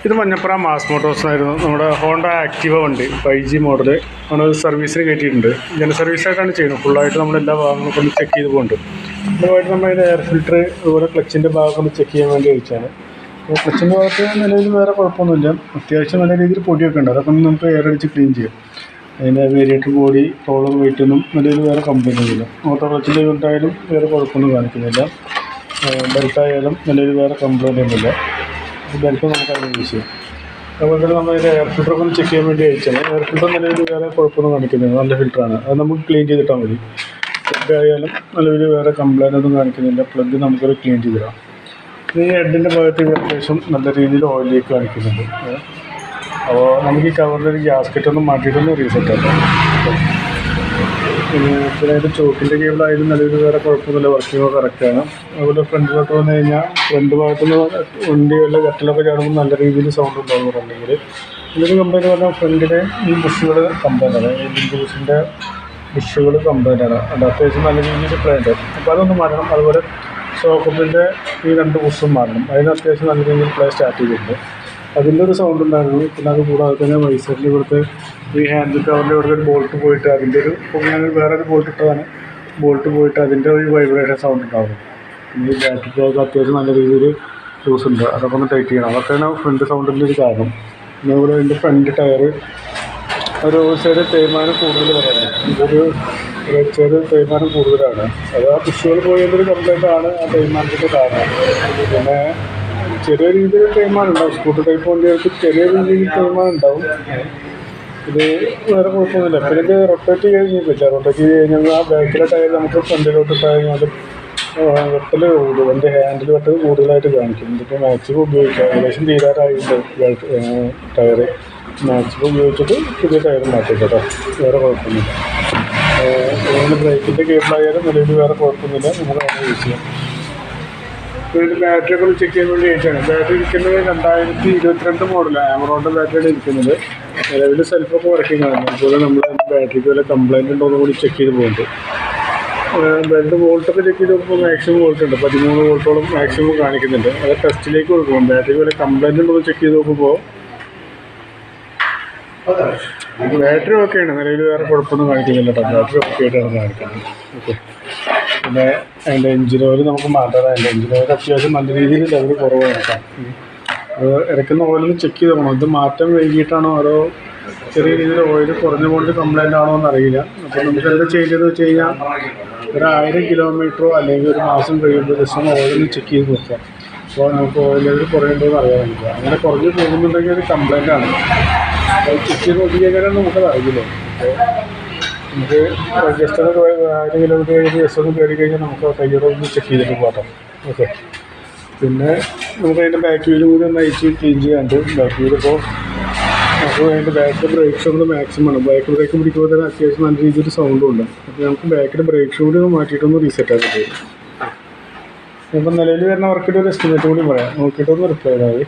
ഇത് മഞ്ഞപ്പുറ മാസ് മോട്ടോഴ്സിനായിരുന്നു. നമ്മുടെ Honda Activa വണ്ടി 5G മോഡൽ നമ്മൾ സർവീസിന് കയറ്റിയിട്ടുണ്ട്. ജന സർവീസായിട്ടാണ് ചെയ്യുന്നത്. ഫുള്ളായിട്ട് നമ്മളെല്ലാ ഭാഗങ്ങളും കൊണ്ട് ചെക്ക് ചെയ്ത് പോകുന്നുണ്ട്. അതുമായിട്ട് നമ്മൾ അതിൻ്റെ എയർ ഫിൽറ്റർ അതുപോലെ ക്ലച്ചിൻ്റെ ഭാഗം ഒന്ന് ചെക്ക് ചെയ്യാൻ വേണ്ടി അയച്ചാണ്. അപ്പോൾ ക്ലച്ചിൻ്റെ ഭാഗത്ത് നിലവിൽ വേറെ കുഴപ്പമൊന്നുമില്ല. അത്യാവശ്യം നല്ല രീതിയിൽ പൊടിയൊക്കെ ഉണ്ട്. അതൊക്കെ ഒന്ന് നമുക്ക് എയർ അടിച്ച് ക്ലീൻ ചെയ്യാം. അതിൻ്റെ വേരിയേറ്റർ ബോഡി റോളർ വെയിറ്റൊന്നും നിലവിൽ വേറെ കംപ്ലൈൻ്റ് ഒന്നുമില്ല. മോട്ടോർ ക്ലച്ചിൻ്റെ യൂണിറ്റായാലും വേറെ കുഴപ്പമൊന്നും കാണിക്കുന്നില്ല. ബെൽറ്റായാലും നിലവിൽ വേറെ കംപ്ലൈൻ്റ് ഒന്നുമില്ല. ബെൽറ്റ് നമുക്കതിന് യൂസ് ചെയ്യാം. അതുപോലെ തന്നെ നമ്മൾ അതിൻ്റെ എയർ ഫിൽറ്ററൊക്കെ ഒന്ന് ചെക്ക് ചെയ്യാൻ വേണ്ടി അയച്ചാൽ എയർ ഫിൽറ്റർ നിലവിൽ വേറെ കുഴപ്പമൊന്നും കാണിക്കുന്നില്ല. നല്ല ഫിൽറ്ററാണ്. അത് നമുക്ക് ക്ലീൻ ചെയ്തിട്ടാൽ മതി. പ്ലഗ് ആയാലും നിലവിൽ വേറെ കംപ്ലൈൻ്റ് ഒന്നും കാണിക്കുന്നില്ല. പ്ലഗ് നമുക്കത് ക്ലീൻ ചെയ്തിടാം. ഈ ഹെഡിൻ്റെ ഭാഗത്ത് അത്യാവശ്യം നല്ല രീതിയിൽ ഓയിൽ ലീക്ക് കാണിക്കുന്നുണ്ട്. അപ്പോൾ നമുക്ക് ഈ കവറിലൊരു ഗ്യാസ്കറ്റ് ഒന്ന് മാറ്റിയിട്ടൊന്ന് റീസെറ്റ് ആക്കാം. പിന്നെ അതിൻ്റെ ചോക്കിൻ്റെ കേബിളായാലും നിലവിൽ വേറെ കുഴപ്പമൊന്നുമില്ല. വർക്കിങ്ങോ കറക്റ്റാണ്. അതുപോലെ ഫ്രണ്ടിലോട്ട് വന്നു കഴിഞ്ഞാൽ ഫ്രണ്ട് ഭാഗത്തുനിന്ന് വണ്ടി വല്ല കട്ടിലൊക്കെ ചാടുമ്പോൾ നല്ല രീതിയിൽ സൗണ്ട് ഉണ്ടാകും റണ്ണിങ്ങിൽ. ഇതിന് കംപ്ലൈൻറ്റ് പറഞ്ഞാൽ ഫ്രണ്ടിലെ ഈ ബുഷുകൾ കംപ്ലൈൻ്റാണ്. ഈ ലിങ്ക് ബുഷിൻ്റെ ബുഷുകൾ കംപ്ലൈൻ്റാണ്. അത് അത്യാവശ്യം നല്ല രീതിയിൽ പ്ലേറ്റ്. അപ്പോൾ അതൊന്ന് മാറ്റണം. അതുപോലെ ഷോക്കപ്പിൻ്റെ ഈ 2 ബുഷും മാറണം. അതിന് അത്യാവശ്യം നല്ല രീതിയിൽ പ്ലേ സ്റ്റാർട്ട് ചെയ്തിട്ടുണ്ട്. അതിൻ്റെ ഒരു സൗണ്ട് ഉണ്ടായിരുന്നു. പിന്നെ അത് കൂടാതെ തന്നെ വൈസറിൻ്റെ ഇവിടുത്തെ ഈ ഹാൻഡിൽ കവറിൻ്റെ ഇവിടുത്തെ ഒരു ബോൾട്ട് പോയിട്ട് അതിൻ്റെ ഒരു ഞാൻ വേറൊരു ബോൾട്ട് ഇട്ടതാണ്. ബോൾട്ട് പോയിട്ട് അതിൻ്റെ ഒരു വൈബ്രേഷൻ സൗണ്ട് ഉണ്ടാകും. പിന്നെ ഈ ബാറ്ററിക്കൊക്കെ അത്യാവശ്യം നല്ല രീതിയിൽ ലൂസ് ഉണ്ട്. അതൊക്കെ ഒന്ന് ടൈറ്റ് ചെയ്യണം. അതൊക്കെയാണ് ഫ്രണ്ട് സൗണ്ടിൻ്റെ ഒരു കാരണം. പിന്നെ അതുപോലെ അതിൻ്റെ ഫ്രണ്ട് ടയർ ഒരു സൈഡ് തേയ്മാനം കൂടുതൽ പറയുന്നത്. ഇതൊരു റൈറ്റ് സൈഡ് തേയ്മാനം കൂടുതലാണ്. അത് ആ ബുഷുകൾ പോയതൊരു കംപ്ലൈൻ്റാണ് ആ തേയ്മാനത്തിൻ്റെ കാരണം. പിന്നെ ചെറിയ രീതിയിൽ തേയ്മാനം ഉണ്ടാവും. സ്കൂട്ടർ ടൈപ്പ് വണ്ടികൾക്ക് ചെറിയ രീതിയിൽ തേയ്മാനം ഉണ്ടാവും. ഇത് വേറെ കുഴപ്പമൊന്നുമില്ല. പിന്നെ ഇത് റൊട്ടേറ്റ് ചെയ്യാൻ പറ്റില്ല. റൊട്ടേറ്റ് ചെയ്ത് കഴിഞ്ഞാൽ ആ ബാക്കിലെ ടയർ നമുക്ക് ഫ്രണ്ടിലോട്ട് ഇട്ട് കഴിഞ്ഞാൽ അത് വെട്ടൽ കൂടും. എൻ്റെ ഹാൻഡിൽ വെട്ടൽ കൂടുതലായിട്ട് കാണിക്കും. ഇതിപ്പോൾ മാക്സിമം ഉപയോഗിക്കാം. ഏകദേശം തീരാറായിട്ടുണ്ട് ടയർ. മാക്സിമം ഉപയോഗിച്ചിട്ട് പുതിയ ടയർ മാറ്റും കേട്ടോ. വേറെ കുഴപ്പമൊന്നുമില്ല. അതുകൊണ്ട് ബ്രേക്കിൻ്റെ കേബിളായാലും നിലവിൽ വേറെ കുഴപ്പമൊന്നുമില്ല. നമ്മൾ അങ്ങനെ യൂസ് ചെയ്യാം. ഇതിൻ്റെ ബാറ്ററിയൊക്കെ ഒന്ന് ചെക്ക് ചെയ്യാൻ വേണ്ടി അയച്ചാണ്. ബാറ്ററി ഇരിക്കുന്നത് 2022 മോഡലാണ്. ആമറോണിൻ്റെ ബാറ്ററിയാണ് ഇരിക്കുന്നത്. നിലവിൽ സെൽഫൊക്കെ വർക്കിംഗ് ആണ്. അതുപോലെ നമ്മൾ ബാറ്ററിക്ക് വല്ല കംപ്ലൈൻറ്റ് ഉണ്ടോ എന്ന് കൂടി ചെക്ക് ചെയ്ത് പോകുന്നുണ്ട്. ബെൽറ്റ് വോൾട്ടൊക്കെ ചെക്ക് ചെയ്ത് നോക്കുമ്പോൾ മാക്സിമം വോൾട്ട് ഉണ്ട്. 13 വോൾട്ടോളം മാക്സിമം കാണിക്കുന്നുണ്ട്. അത് ടെസ്റ്റിലേക്ക് കൊടുക്കും. ബാറ്ററിക്ക് വല്ല കംപ്ലൈൻറ്റ് ഉണ്ടോ എന്ന് ചെക്ക് ചെയ്ത് നോക്കുമ്പോൾ ബാറ്ററി ഓക്കെയാണ്. നിലവിൽ വേറെ കുഴപ്പമൊന്നും കാണിക്കുന്നില്ല കേട്ടോ. ബാറ്ററി ഓക്കെ ആയിട്ടാണ് കാണിക്കുന്നത്. ഓക്കെ. പിന്നെ അതിൻ്റെ എഞ്ചിൻ ഓയിൽ നമുക്ക് മാറ്റാതെ. അതിൻ്റെ എഞ്ചിൻ ഓയിൽ അത്യാവശ്യം നല്ല രീതിയിൽ ലെവൽ കുറവ് നോക്കാം. അത് ഇറക്കുന്ന ഓയിലൊന്ന് ചെക്ക് ചെയ്ത് നോക്കണം. ഇത് മാറ്റം വൈകിട്ടാണോ അതോ ചെറിയ രീതിയിൽ ഓയിൽ കുറഞ്ഞ കൊണ്ട് കംപ്ലൈൻ്റ് ആണോ എന്നറിയില്ല. അപ്പോൾ നമുക്ക് എന്താ ചെയ്തതെന്ന് വെച്ച് കഴിഞ്ഞാൽ 1000 കിലോമീറ്ററോ അല്ലെങ്കിൽ ഒരു മാസം കഴിയുമ്പോൾ ജസ്റ്റ് ഓയിലൊന്ന് ചെക്ക് ചെയ്ത് നോക്കാം. അപ്പോൾ നമുക്ക് ഓയിൽ ലെവൽ കുറയുണ്ടോ എന്ന് അറിയാൻ വേണ്ടിയിട്ട്. അങ്ങനെ കുറഞ്ഞ് പോകുന്നുണ്ടെങ്കിൽ അത് കംപ്ലൈൻ്റ് ആണ്. അത് ചെക്ക് ചെയ്ത് നോക്കി കഴിഞ്ഞാൽ നമുക്കത് അറിയില്ല. നമുക്ക് ജസ്റ്റ് ഒന്ന് 1000 കിലോമീറ്റർ കഴിഞ്ഞ് ജസ്റ്റ് ഒന്ന് കയറി കഴിഞ്ഞാൽ നമുക്ക് ടയർ ഒന്ന് ചെക്ക് ചെയ്തിട്ട് പോകാം. ഓക്കെ. പിന്നെ നമുക്ക് അതിൻ്റെ ബാക്ക് വീലും കൂടി ഒന്ന് അയച്ച് ക്ലീൻ ചെയ്യാണ്ട്. ബാക്ക് വീൽ ഇപ്പോൾ അപ്പോൾ അതിൻ്റെ ബാക്കിലെ ബ്രേക്ക് ഷൂഡ് മാക്സിമം ആണ്. ബാക്ക് ബ്രേക്ക് പിടിക്കുമ്പോൾ തന്നെ അത്യാവശ്യം നല്ല രീതിയിൽ സൗണ്ടും ഉണ്ട്. അപ്പോൾ നമുക്ക് ബാക്കിലെ ബ്രേക്ക് ഷൂഡ് മാറ്റിയിട്ടൊന്ന് റീസെറ്റ് ആക്കി തരും. അപ്പം നിലവിൽ വരുന്ന വർക്കിൻ്റെ ഒരു എസ്റ്റിമേറ്റ് കൂടി പറയാം. നോക്കിയിട്ടൊന്ന് റിപ്ലൈ ചെയ്താൽ മതി.